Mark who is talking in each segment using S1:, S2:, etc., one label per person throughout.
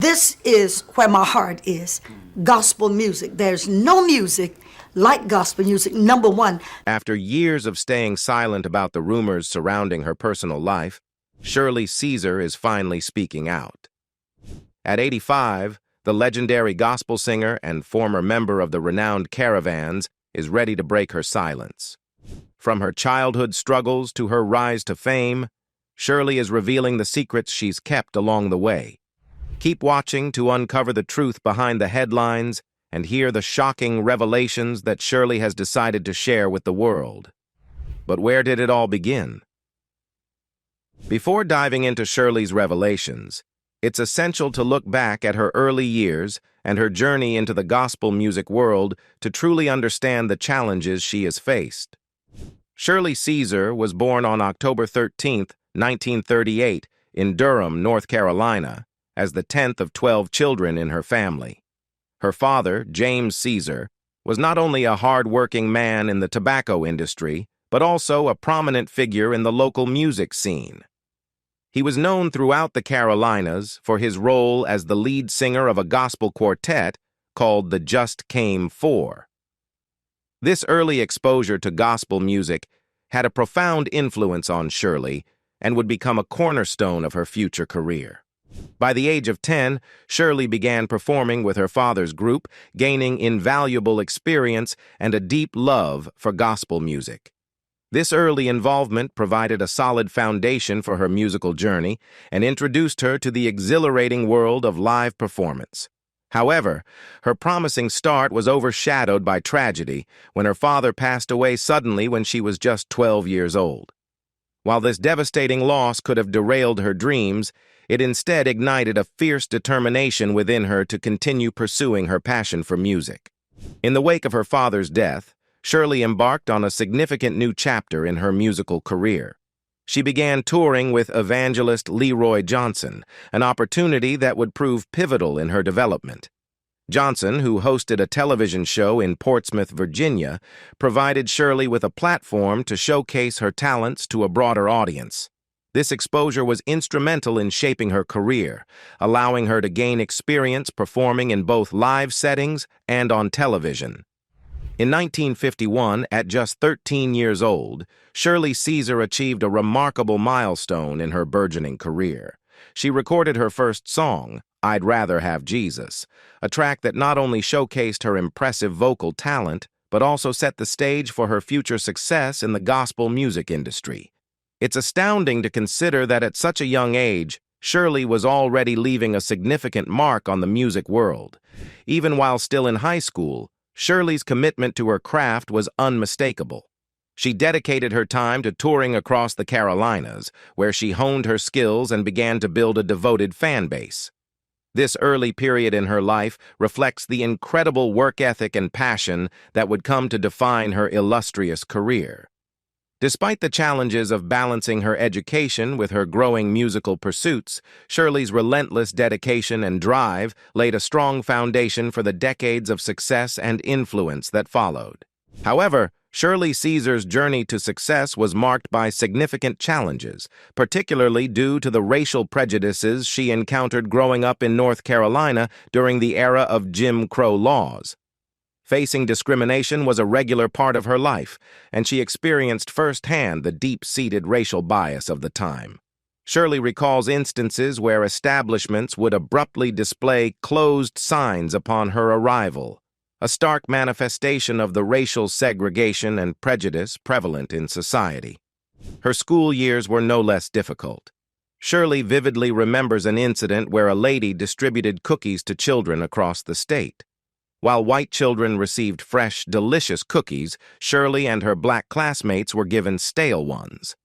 S1: this is where my heart is. Gospel music. There's no music like gospel music, number one.
S2: After years of staying silent about the rumors surrounding her personal life, Shirley Caesar is finally speaking out. At 85, the legendary gospel singer and former member of the renowned Caravans is ready to break her silence. From her childhood struggles to her rise to fame, Shirley is revealing the secrets she's kept along the way. Keep watching to uncover the truth behind the headlines and hear the shocking revelations that Shirley has decided to share with the world. But where did it all begin? Before diving into Shirley's revelations, it's essential to look back at her early years and her journey into the gospel music world to truly understand the challenges she has faced. Shirley Caesar was born on October 13, 1938, in Durham, North Carolina, as the 10th of 12 children in her family. Her father, James Caesar, was not only a hard-working man in the tobacco industry, but also a prominent figure in the local music scene. He was known throughout the Carolinas for his role as the lead singer of a gospel quartet called the Just Came Four. This early exposure to gospel music had a profound influence on Shirley and would become a cornerstone of her future career. By the age of 10, Shirley began performing with her father's group, gaining invaluable experience and a deep love for gospel music. This early involvement provided a solid foundation for her musical journey and introduced her to the exhilarating world of live performance. However, her promising start was overshadowed by tragedy when her father passed away suddenly when she was just 12 years old. While this devastating loss could have derailed her dreams, it instead ignited a fierce determination within her to continue pursuing her passion for music. In the wake of her father's death, Shirley embarked on a significant new chapter in her musical career. She began touring with evangelist Leroy Johnson, an opportunity that would prove pivotal in her development. Johnson, who hosted a television show in Portsmouth, Virginia, provided Shirley with a platform to showcase her talents to a broader audience. This exposure was instrumental in shaping her career, allowing her to gain experience performing in both live settings and on television. In 1951, at just 13 years old, Shirley Caesar achieved a remarkable milestone in her burgeoning career. She recorded her first song, I'd Rather Have Jesus, a track that not only showcased her impressive vocal talent, but also set the stage for her future success in the gospel music industry. It's astounding to consider that at such a young age, Shirley was already leaving a significant mark on the music world. Even while still in high school, Shirley's commitment to her craft was unmistakable. She dedicated her time to touring across the Carolinas, where she honed her skills and began to build a devoted fan base. This early period in her life reflects the incredible work ethic and passion that would come to define her illustrious career. Despite the challenges of balancing her education with her growing musical pursuits, Shirley's relentless dedication and drive laid a strong foundation for the decades of success and influence that followed. However, Shirley Caesar's journey to success was marked by significant challenges, particularly due to the racial prejudices she encountered growing up in North Carolina during the era of Jim Crow laws. Facing discrimination was a regular part of her life, and she experienced firsthand the deep-seated racial bias of the time. Shirley recalls instances where establishments would abruptly display closed signs upon her arrival, a stark manifestation of the racial segregation and prejudice prevalent in society. Her school years were no less difficult. Shirley vividly remembers an incident where a lady distributed cookies to children across the state. While white children received fresh, delicious cookies, Shirley and her black classmates were given stale ones.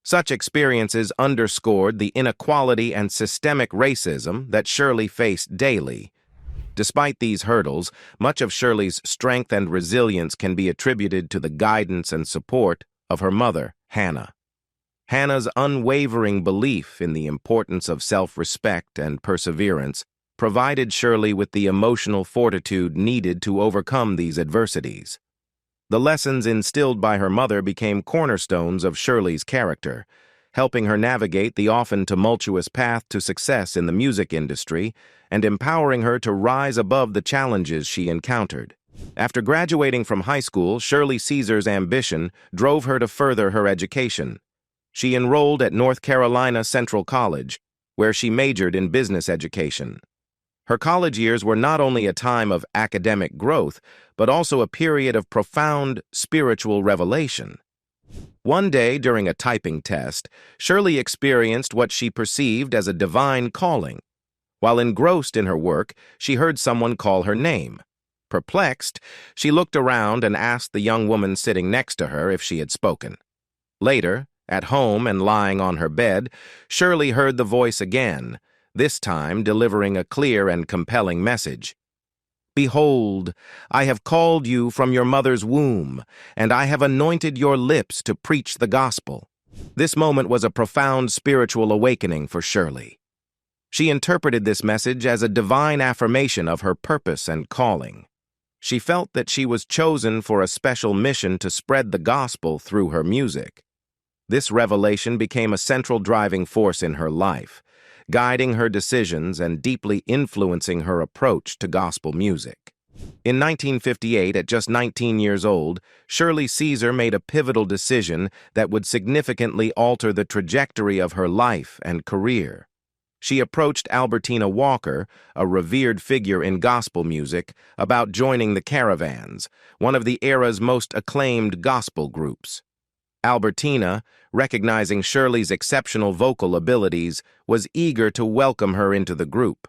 S2: Such experiences underscored the inequality and systemic racism that Shirley faced daily. Despite these hurdles, much of Shirley's strength and resilience can be attributed to the guidance and support of her mother, Hannah. Hannah's unwavering belief in the importance of self-respect and perseverance provided Shirley with the emotional fortitude needed to overcome these adversities. The lessons instilled by her mother became cornerstones of Shirley's character, helping her navigate the often tumultuous path to success in the music industry and empowering her to rise above the challenges she encountered. After graduating from high school, Shirley Caesar's ambition drove her to further her education. She enrolled at North Carolina Central College, where she majored in business education. Her college years were not only a time of academic growth, but also a period of profound spiritual revelation. One day, during a typing test, Shirley experienced what she perceived as a divine calling. While engrossed in her work, she heard someone call her name. Perplexed, she looked around and asked the young woman sitting next to her if she had spoken. Later, at home and lying on her bed, Shirley heard the voice again, this time delivering a clear and compelling message. "Behold, I have called you from your mother's womb, and I have anointed your lips to preach the gospel." This moment was a profound spiritual awakening for Shirley. She interpreted this message as a divine affirmation of her purpose and calling. She felt that she was chosen for a special mission to spread the gospel through her music. This revelation became a central driving force in her life, guiding her decisions and deeply influencing her approach to gospel music. In 1958, at just 19 years old, Shirley Caesar made a pivotal decision that would significantly alter the trajectory of her life and career. She approached Albertina Walker, a revered figure in gospel music, about joining the Caravans, one of the era's most acclaimed gospel groups. Albertina, recognizing Shirley's exceptional vocal abilities, was eager to welcome her into the group.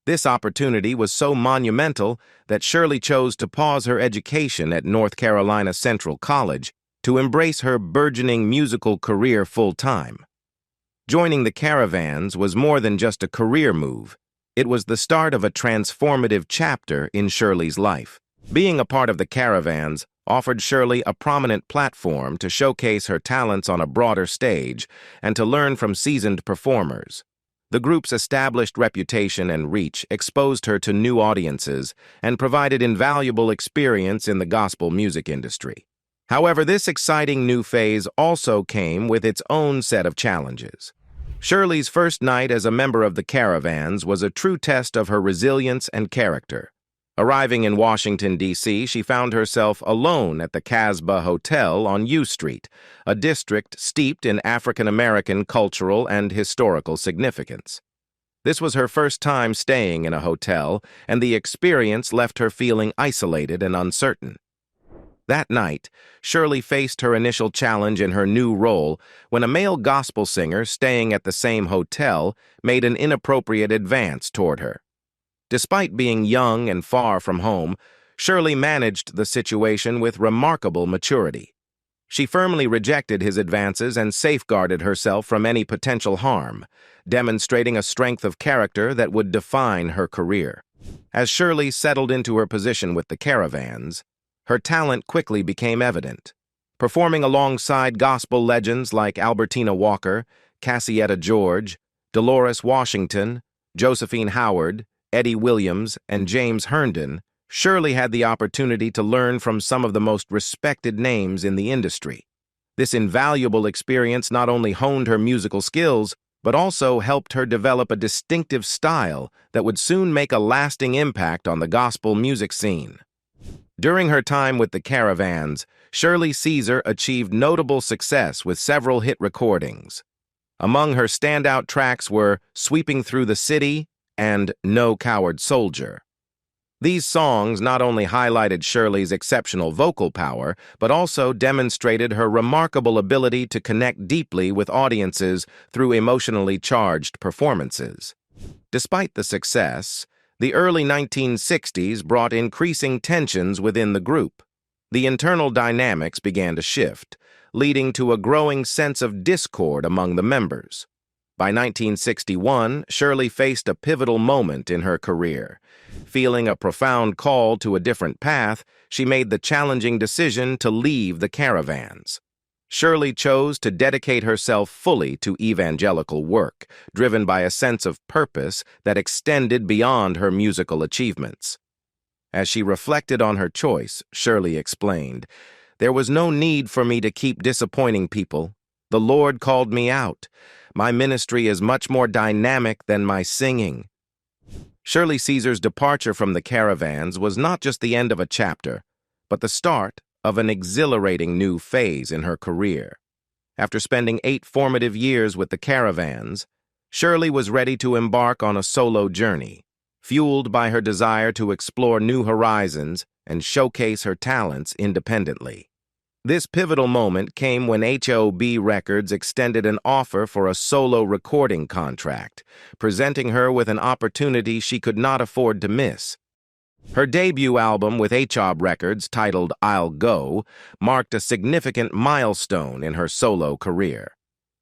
S2: This opportunity was so monumental that Shirley chose to pause her education at North Carolina Central College to embrace her burgeoning musical career full-time. Joining the Caravans was more than just a career move. It was the start of a transformative chapter in Shirley's life. Being a part of the Caravans offered Shirley a prominent platform to showcase her talents on a broader stage and to learn from seasoned performers. The group's established reputation and reach exposed her to new audiences and provided invaluable experience in the gospel music industry. However, this exciting new phase also came with its own set of challenges. Shirley's first night as a member of the Caravans was a true test of her resilience and character. Arriving in Washington, D.C., she found herself alone at the Casbah Hotel on U Street, a district steeped in African-American cultural and historical significance. This was her first time staying in a hotel, and the experience left her feeling isolated and uncertain. That night, Shirley faced her initial challenge in her new role when a male gospel singer staying at the same hotel made an inappropriate advance toward her. Despite being young and far from home, Shirley managed the situation with remarkable maturity. She firmly rejected his advances and safeguarded herself from any potential harm, demonstrating a strength of character that would define her career. As Shirley settled into her position with the Caravans, her talent quickly became evident. Performing alongside gospel legends like Albertina Walker, Cassietta George, Dolores Washington, Josephine Howard, Eddie Williams, and James Herndon, Shirley had the opportunity to learn from some of the most respected names in the industry. This invaluable experience not only honed her musical skills, but also helped her develop a distinctive style that would soon make a lasting impact on the gospel music scene. During her time with the Caravans, Shirley Caesar achieved notable success with several hit recordings. Among her standout tracks were "Sweeping Through the City" and "No Coward Soldier." These songs not only highlighted Shirley's exceptional vocal power, but also demonstrated her remarkable ability to connect deeply with audiences through emotionally charged performances. Despite the success, the early 1960s brought increasing tensions within the group. The internal dynamics began to shift, leading to a growing sense of discord among the members. By 1961, Shirley faced a pivotal moment in her career. Feeling a profound call to a different path, she made the challenging decision to leave the Caravans. Shirley chose to dedicate herself fully to evangelical work, driven by a sense of purpose that extended beyond her musical achievements. As she reflected on her choice, Shirley explained, "There was no need for me to keep disappointing people. "The Lord called me out. My ministry is much more dynamic than my singing." Shirley Caesar's departure from the Caravans was not just the end of a chapter, but the start of an exhilarating new phase in her career. After spending 8 formative years with the Caravans, Shirley was ready to embark on a solo journey, fueled by her desire to explore new horizons and showcase her talents independently. This pivotal moment came when HOB Records extended an offer for a solo recording contract, presenting her with an opportunity she could not afford to miss. Her debut album with HOB Records, titled I'll Go, marked a significant milestone in her solo career.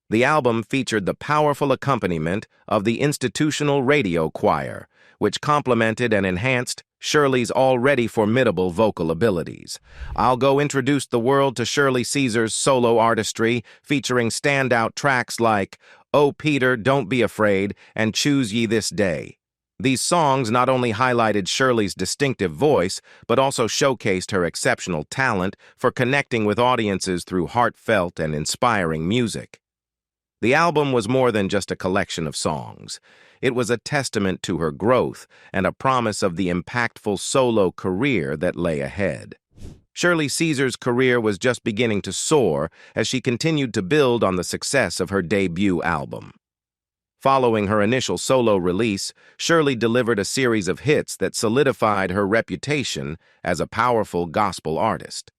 S2: The album featured the powerful accompaniment of the institutional radio choir, which complemented and enhanced Shirley's already formidable vocal abilities. I'll Go introduced the world to Shirley Caesar's solo artistry, featuring standout tracks like "Oh Peter, Don't Be Afraid" and "Choose Ye This Day." These songs not only highlighted Shirley's distinctive voice, but also showcased her exceptional talent for connecting with audiences through heartfelt and inspiring music. The album was more than just a collection of songs. It was a testament to her growth and a promise of the impactful solo career that lay ahead. Shirley Caesar's career was just beginning to soar as she continued to build on the success of her debut album. Following her initial solo release, Shirley delivered a series of hits that solidified her reputation as a powerful gospel artist.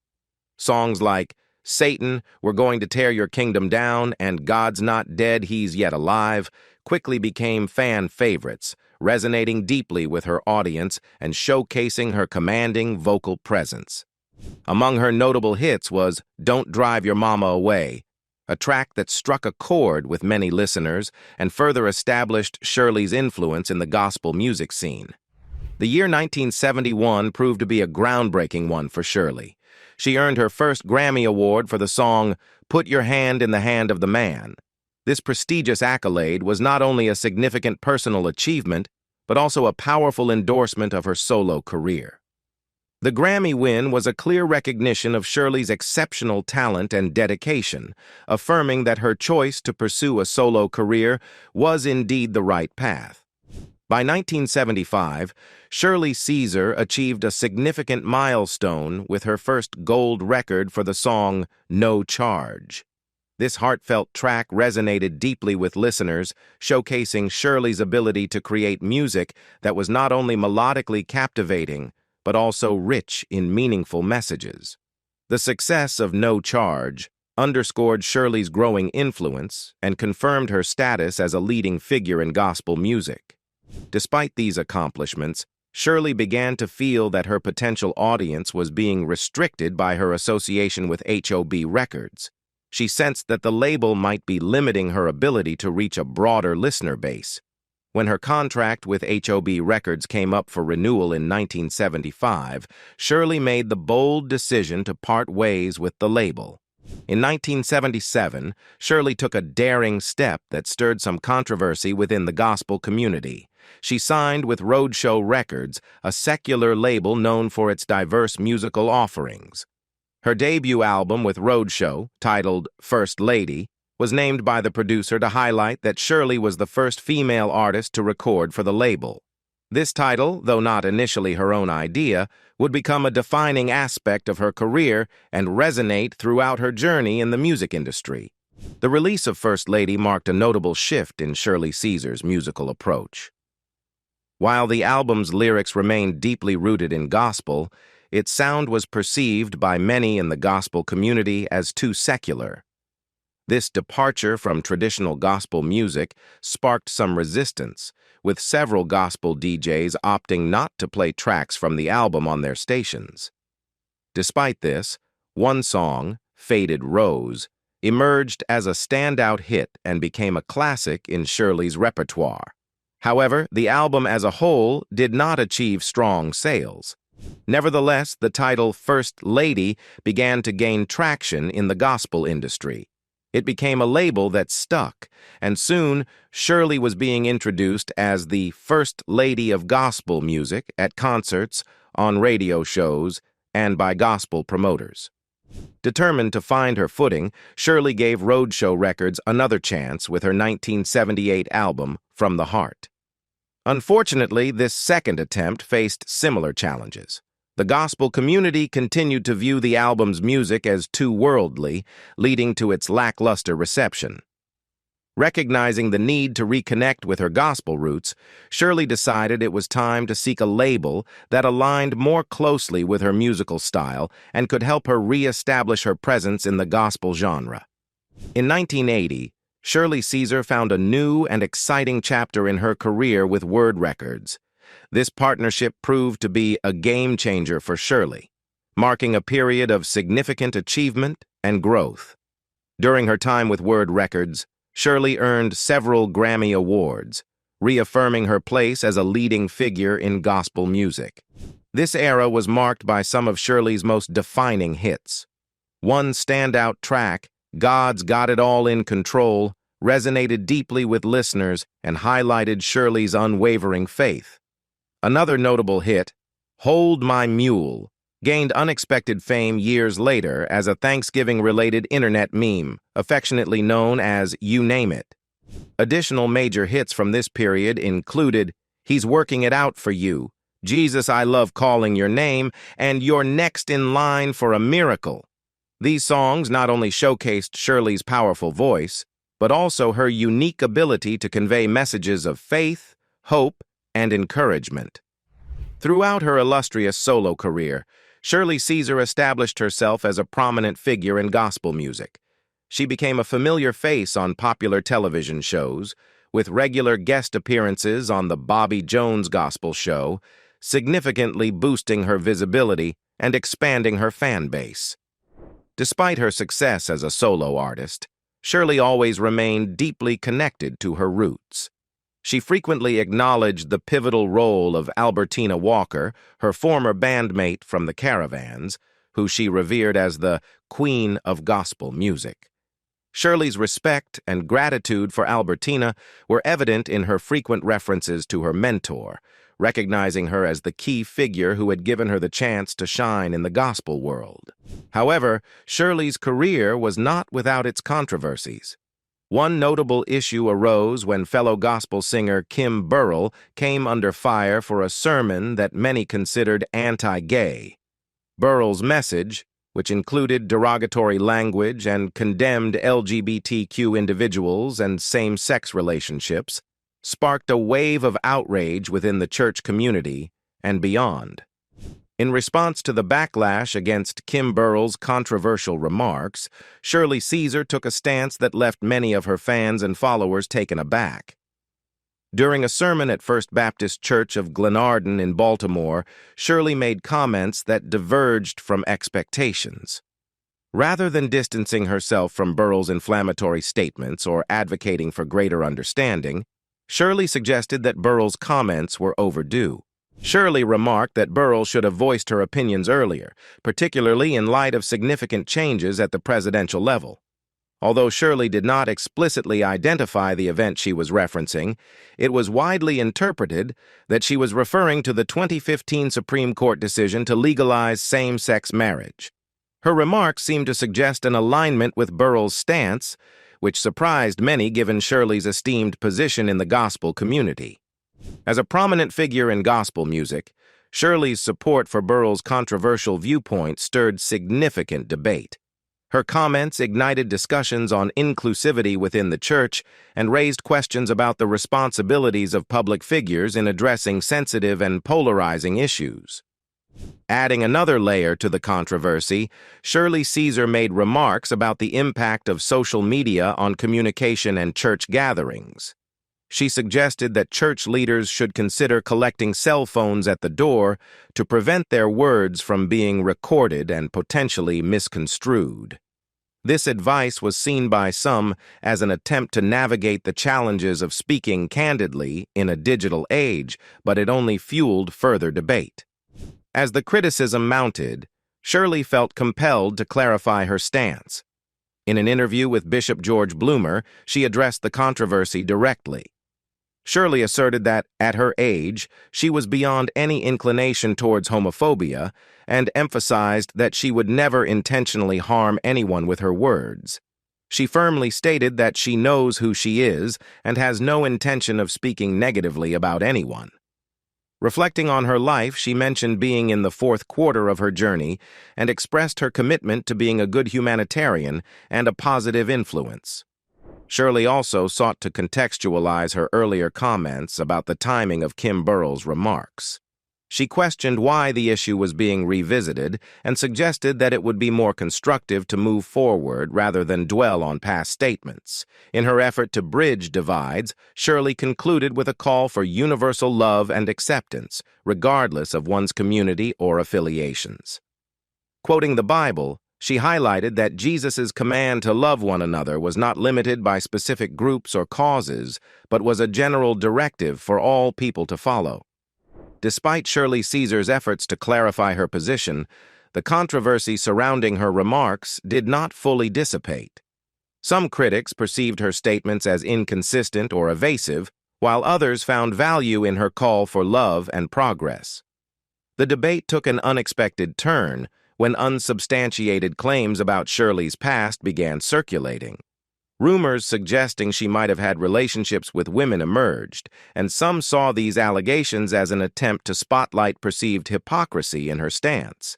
S2: Songs like "Satan, We're Going to Tear Your Kingdom Down" and "God's Not Dead, He's Yet Alive" quickly became fan favorites, resonating deeply with her audience and showcasing her commanding vocal presence. Among her notable hits was "Don't Drive Your Mama Away," a track that struck a chord with many listeners and further established Shirley's influence in the gospel music scene. The year 1971 proved to be a groundbreaking one for Shirley. She earned her first Grammy Award for the song "Put Your Hand in the Hand of the Man." This prestigious accolade was not only a significant personal achievement, but also a powerful endorsement of her solo career. The Grammy win was a clear recognition of Shirley's exceptional talent and dedication, affirming that her choice to pursue a solo career was indeed the right path. By 1975, Shirley Caesar achieved a significant milestone with her first gold record for the song "No Charge." This heartfelt track resonated deeply with listeners, showcasing Shirley's ability to create music that was not only melodically captivating, but also rich in meaningful messages. The success of "No Charge" underscored Shirley's growing influence and confirmed her status as a leading figure in gospel music. Despite these accomplishments, Shirley began to feel that her potential audience was being restricted by her association with HOB Records. She sensed that the label might be limiting her ability to reach a broader listener base. When her contract with HOB Records came up for renewal in 1975, Shirley made the bold decision to part ways with the label. In 1977, Shirley took a daring step that stirred some controversy within the gospel community. She signed with Roadshow Records, a secular label known for its diverse musical offerings. Her debut album with Roadshow, titled "First Lady," was named by the producer to highlight that Shirley was the first female artist to record for the label. This title, though not initially her own idea, would become a defining aspect of her career and resonate throughout her journey in the music industry. The release of First Lady marked a notable shift in Shirley Caesar's musical approach. While the album's lyrics remained deeply rooted in gospel, its sound was perceived by many in the gospel community as too secular. This departure from traditional gospel music sparked some resistance, with several gospel DJs opting not to play tracks from the album on their stations. Despite this, one song, "Faded Rose," emerged as a standout hit and became a classic in Shirley's repertoire. However, the album as a whole did not achieve strong sales. Nevertheless, the title "First Lady" began to gain traction in the gospel industry. It became a label that stuck, and soon Shirley was being introduced as the First Lady of gospel music at concerts, on radio shows, and by gospel promoters. Determined to find her footing, Shirley gave roadshow records another chance with her 1978 album, From the Heart. Unfortunately, this second attempt faced similar challenges. The gospel community continued to view the album's music as too worldly, leading to its lackluster reception. Recognizing the need to reconnect with her gospel roots, Shirley decided it was time to seek a label that aligned more closely with her musical style and could help her re-establish her presence in the gospel genre. In 1980, Shirley Caesar found a new and exciting chapter in her career with Word Records. This partnership proved to be a game-changer for Shirley, marking a period of significant achievement and growth. During her time with Word Records, Shirley earned several Grammy Awards, reaffirming her place as a leading figure in gospel music. This era was marked by some of Shirley's most defining hits. One standout track, God's Got It All in Control, resonated deeply with listeners and highlighted Shirley's unwavering faith. Another notable hit, Hold My Mule, gained unexpected fame years later as a Thanksgiving-related internet meme, affectionately known as You Name It. Additional major hits from this period included He's Working It Out for You, Jesus, I Love Calling Your Name, and You're Next in Line for a Miracle. These songs not only showcased Shirley's powerful voice, but also her unique ability to convey messages of faith, hope, and encouragement. Throughout her illustrious solo career, Shirley Caesar established herself as a prominent figure in gospel music. She became a familiar face on popular television shows, with regular guest appearances on the Bobby Jones Gospel Show, significantly boosting her visibility and expanding her fan base. Despite her success as a solo artist, Shirley always remained deeply connected to her roots. She frequently acknowledged the pivotal role of Albertina Walker, her former bandmate from the Caravans, who she revered as the Queen of Gospel Music. Shirley's respect and gratitude for Albertina were evident in her frequent references to her mentor, recognizing her as the key figure who had given her the chance to shine in the gospel world. However, Shirley's career was not without its controversies. One notable issue arose when fellow gospel singer Kim Burrell came under fire for a sermon that many considered anti-gay. Burrell's message, which included derogatory language and condemned LGBTQ individuals and same-sex relationships, sparked a wave of outrage within the church community and beyond. In response to the backlash against Kim Burrell's controversial remarks, Shirley Caesar took a stance that left many of her fans and followers taken aback. During a sermon at First Baptist Church of Glenarden in Baltimore, Shirley made comments that diverged from expectations. Rather than distancing herself from Burrell's inflammatory statements or advocating for greater understanding, Shirley suggested that Burrell's comments were overdue. Shirley remarked that Burrell should have voiced her opinions earlier, particularly in light of significant changes at the presidential level. Although Shirley did not explicitly identify the event she was referencing, it was widely interpreted that she was referring to the 2015 Supreme Court decision to legalize same-sex marriage. Her remarks seemed to suggest an alignment with Burrell's stance, which surprised many given Shirley's esteemed position in the gospel community. As a prominent figure in gospel music, Shirley's support for Burrell's controversial viewpoint stirred significant debate. Her comments ignited discussions on inclusivity within the church and raised questions about the responsibilities of public figures in addressing sensitive and polarizing issues. Adding another layer to the controversy, Shirley Caesar made remarks about the impact of social media on communication and church gatherings. She suggested that church leaders should consider collecting cell phones at the door to prevent their words from being recorded and potentially misconstrued. This advice was seen by some as an attempt to navigate the challenges of speaking candidly in a digital age, but it only fueled further debate. As the criticism mounted, Shirley felt compelled to clarify her stance. In an interview with Bishop George Bloomer, she addressed the controversy directly. Shirley asserted that, at her age, she was beyond any inclination towards homophobia and emphasized that she would never intentionally harm anyone with her words. She firmly stated that she knows who she is and has no intention of speaking negatively about anyone. Reflecting on her life, she mentioned being in the fourth quarter of her journey and expressed her commitment to being a good humanitarian and a positive influence. Shirley also sought to contextualize her earlier comments about the timing of Kim Burrell's remarks. She questioned why the issue was being revisited and suggested that it would be more constructive to move forward rather than dwell on past statements. In her effort to bridge divides, Shirley concluded with a call for universal love and acceptance, regardless of one's community or affiliations. Quoting the Bible, she highlighted that Jesus' command to love one another was not limited by specific groups or causes, but was a general directive for all people to follow. Despite Shirley Caesar's efforts to clarify her position, the controversy surrounding her remarks did not fully dissipate. Some critics perceived her statements as inconsistent or evasive, while others found value in her call for love and progress. The debate took an unexpected turn when unsubstantiated claims about Shirley's past began circulating. Rumors suggesting she might have had relationships with women emerged, and some saw these allegations as an attempt to spotlight perceived hypocrisy in her stance.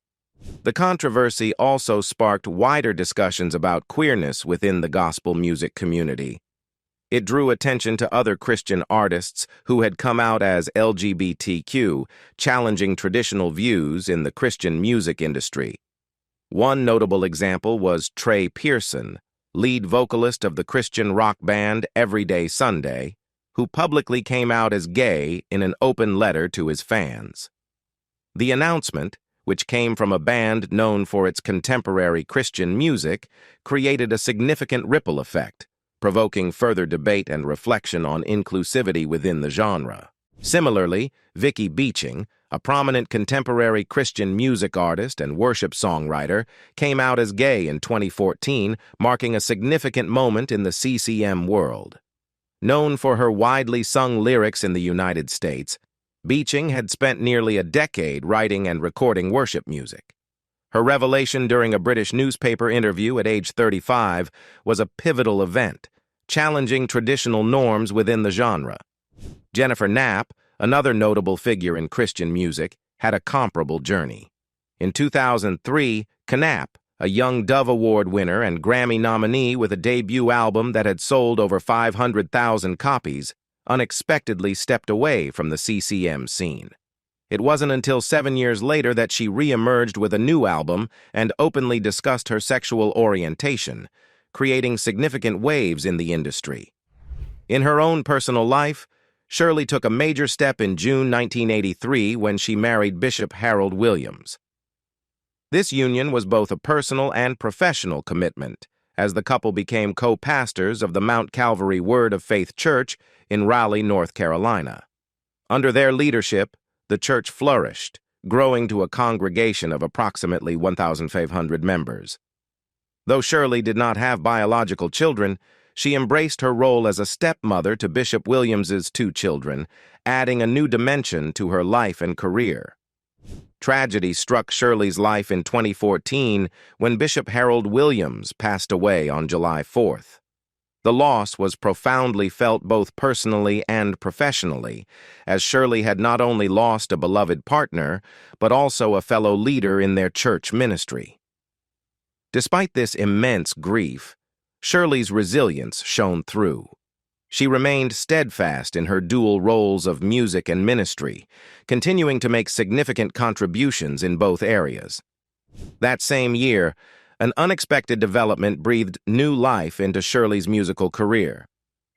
S2: The controversy also sparked wider discussions about queerness within the gospel music community. It drew attention to other Christian artists who had come out as LGBTQ, challenging traditional views in the Christian music industry. One notable example was Trey Pearson, lead vocalist of the Christian rock band Everyday Sunday, who publicly came out as gay in an open letter to his fans. The announcement, which came from a band known for its contemporary Christian music, created a significant ripple effect, provoking further debate and reflection on inclusivity within the genre. Similarly, Vicky Beeching, a prominent contemporary Christian music artist and worship songwriter, came out as gay in 2014, marking a significant moment in the CCM world. Known for her widely sung lyrics in the United States, Beeching had spent nearly a decade writing and recording worship music. Her revelation during a British newspaper interview at age 35 was a pivotal event, challenging traditional norms within the genre. Jennifer Knapp, another notable figure in Christian music, had a comparable journey. In 2003, Knapp, a Young Dove Award winner and Grammy nominee with a debut album that had sold over 500,000 copies, unexpectedly stepped away from the CCM scene. It wasn't until 7 years later that she re-emerged with a new album and openly discussed her sexual orientation, creating significant waves in the industry. In her own personal life, Shirley took a major step in June 1983 when she married Bishop Harold Williams. This union was both a personal and professional commitment, as the couple became co-pastors of the Mount Calvary Word of Faith Church in Raleigh, North Carolina. Under their leadership, the church flourished, growing to a congregation of approximately 1,500 members. Though Shirley did not have biological children, she embraced her role as a stepmother to Bishop Williams's 2 children, adding a new dimension to her life and career. Tragedy struck Shirley's life in 2014 when Bishop Harold Williams passed away on July 4th. The loss was profoundly felt both personally and professionally, as Shirley had not only lost a beloved partner, but also a fellow leader in their church ministry. Despite this immense grief, Shirley's resilience shone through. She remained steadfast in her dual roles of music and ministry, continuing to make significant contributions in both areas. That same year, an unexpected development breathed new life into Shirley's musical career.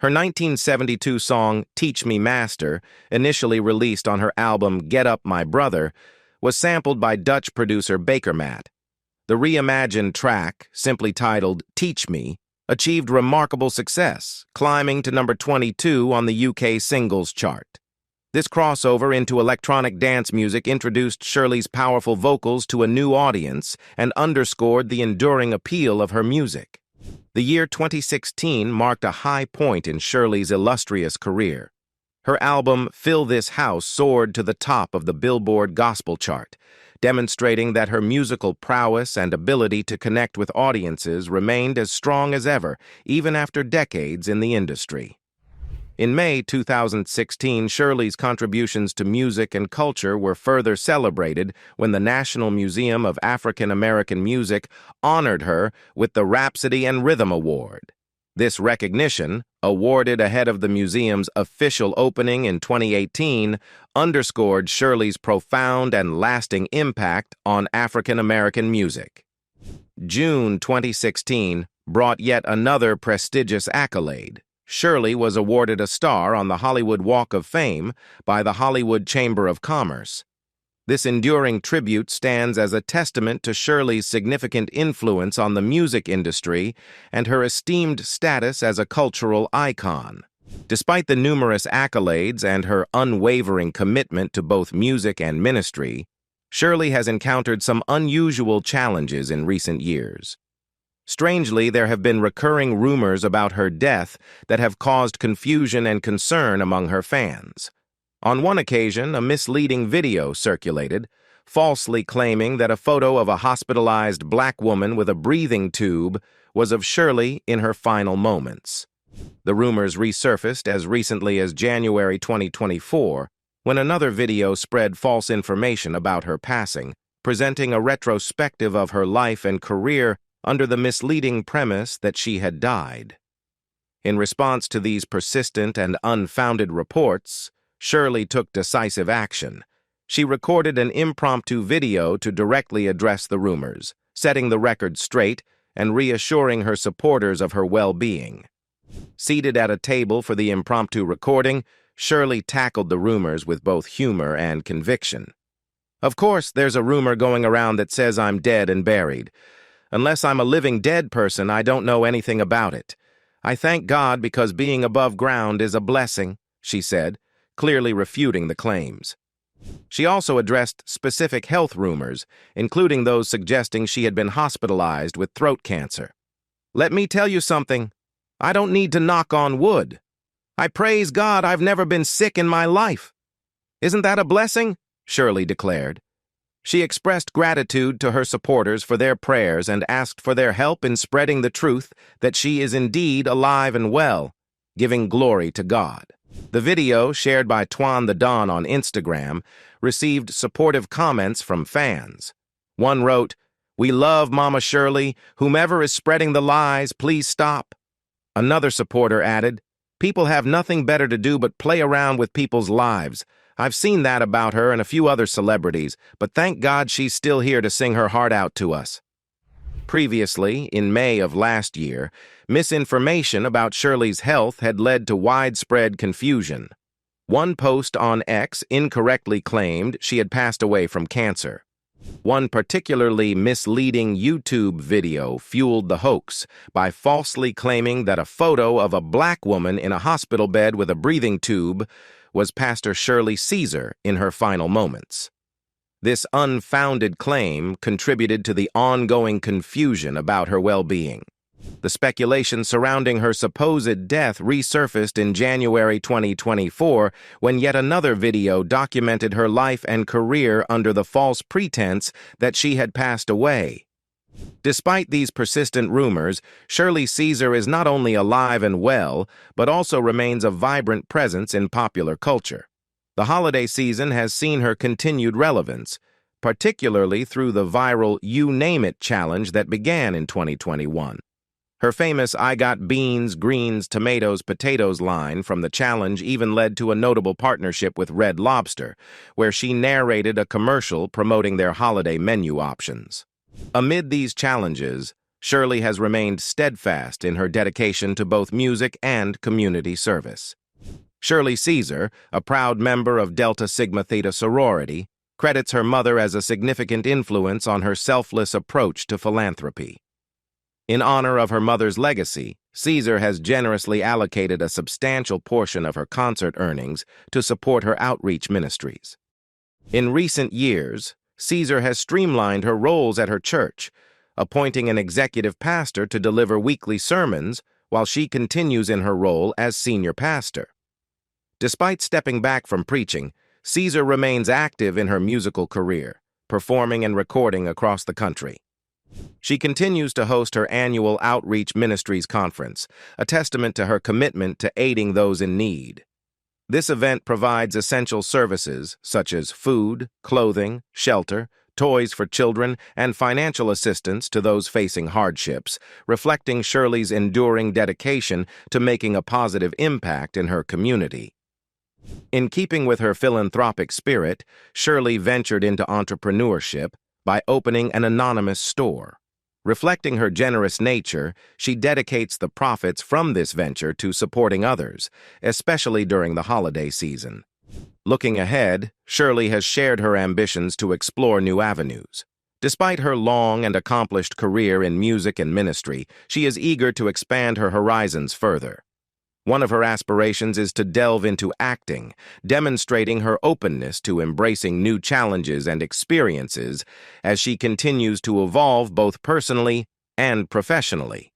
S2: Her 1972 song, Teach Me Master, initially released on her album Get Up My Brother, was sampled by Dutch producer Bakermat. The reimagined track, simply titled Teach Me, achieved remarkable success, climbing to number 22 on the UK singles chart. This crossover into electronic dance music introduced Shirley's powerful vocals to a new audience and underscored the enduring appeal of her music. The year 2016 marked a high point in Shirley's illustrious career. Her album Fill This House soared to the top of the Billboard Gospel chart, demonstrating that her musical prowess and ability to connect with audiences remained as strong as ever, even after decades in the industry. In May 2016, Shirley's contributions to music and culture were further celebrated when the National Museum of African American Music honored her with the Rhapsody and Rhythm Award. This recognition, awarded ahead of the museum's official opening in 2018, underscored Shirley's profound and lasting impact on African American music. June 2016 brought yet another prestigious accolade. Shirley was awarded a star on the Hollywood Walk of Fame by the Hollywood Chamber of Commerce. This enduring tribute stands as a testament to Shirley's significant influence on the music industry and her esteemed status as a cultural icon. Despite the numerous accolades and her unwavering commitment to both music and ministry, Shirley has encountered some unusual challenges in recent years. Strangely, there have been recurring rumors about her death that have caused confusion and concern among her fans. On one occasion, a misleading video circulated, falsely claiming that a photo of a hospitalized black woman with a breathing tube was of Shirley in her final moments. The rumors resurfaced as recently as January 2024, when another video spread false information about her passing, presenting a retrospective of her life and career under the misleading premise that she had died. In response to these persistent and unfounded reports, Shirley took decisive action. She recorded an impromptu video to directly address the rumors, setting the record straight and reassuring her supporters of her well-being. Seated at a table for the impromptu recording, Shirley tackled the rumors with both humor and conviction. "Of course, there's a rumor going around that says I'm dead and buried. Unless I'm a living dead person, I don't know anything about it. I thank God because being above ground is a blessing," she said, clearly refuting the claims. She also addressed specific health rumors, including those suggesting she had been hospitalized with throat cancer. "Let me tell you something. I don't need to knock on wood. I praise God I've never been sick in my life. Isn't that a blessing?" Shirley declared. She expressed gratitude to her supporters for their prayers and asked for their help in spreading the truth that she is indeed alive and well, giving glory to God. The video, shared by Twan the Don on Instagram, received supportive comments from fans. One wrote, "We love Mama Shirley. Whomever is spreading the lies, please stop." Another supporter added, "People have nothing better to do but play around with people's lives. I've seen that about her and a few other celebrities, but thank God she's still here to sing her heart out to us." Previously, in May of last year, misinformation about Shirley's health had led to widespread confusion. One post on X incorrectly claimed she had passed away from cancer. One particularly misleading YouTube video fueled the hoax by falsely claiming that a photo of a black woman in a hospital bed with a breathing tube was Pastor Shirley Caesar in her final moments. This unfounded claim contributed to the ongoing confusion about her well-being. The speculation surrounding her supposed death resurfaced in January 2024 when yet another video documented her life and career under the false pretense that she had passed away. Despite these persistent rumors, Shirley Caesar is not only alive and well, but also remains a vibrant presence in popular culture. The holiday season has seen her continued relevance, particularly through the viral You Name It challenge that began in 2021. Her famous I Got Beans, Greens, Tomatoes, Potatoes line from the challenge even led to a notable partnership with Red Lobster, where she narrated a commercial promoting their holiday menu options. Amid these challenges, Shirley has remained steadfast in her dedication to both music and community service. Shirley Caesar, a proud member of Delta Sigma Theta sorority, credits her mother as a significant influence on her selfless approach to philanthropy. In honor of her mother's legacy, Caesar has generously allocated a substantial portion of her concert earnings to support her outreach ministries. In recent years, Caesar has streamlined her roles at her church, appointing an executive pastor to deliver weekly sermons while she continues in her role as senior pastor. Despite stepping back from preaching, Caesar remains active in her musical career, performing and recording across the country. She continues to host her annual Outreach Ministries Conference, a testament to her commitment to aiding those in need. This event provides essential services such as food, clothing, shelter, toys for children, and financial assistance to those facing hardships, reflecting Shirley's enduring dedication to making a positive impact in her community. In keeping with her philanthropic spirit, Shirley ventured into entrepreneurship by opening an anonymous store. Reflecting her generous nature, she dedicates the profits from this venture to supporting others, especially during the holiday season. Looking ahead, Shirley has shared her ambitions to explore new avenues. Despite her long and accomplished career in music and ministry, she is eager to expand her horizons further. One of her aspirations is to delve into acting, demonstrating her openness to embracing new challenges and experiences as she continues to evolve both personally and professionally.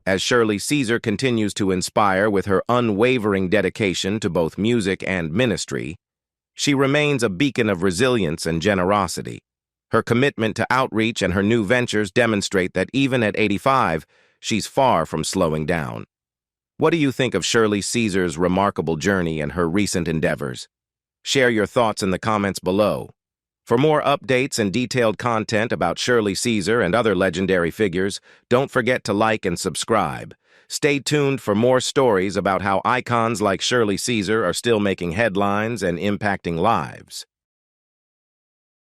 S2: As Shirley Caesar continues to inspire with her unwavering dedication to both music and ministry, she remains a beacon of resilience and generosity. Her commitment to outreach and her new ventures demonstrate that even at 85, she's far from slowing down. What do you think of Shirley Caesar's remarkable journey and her recent endeavors? Share your thoughts in the comments below. For more updates and detailed content about Shirley Caesar and other legendary figures, don't forget to like and subscribe. Stay tuned for more stories about how icons like Shirley Caesar are still making headlines and impacting lives.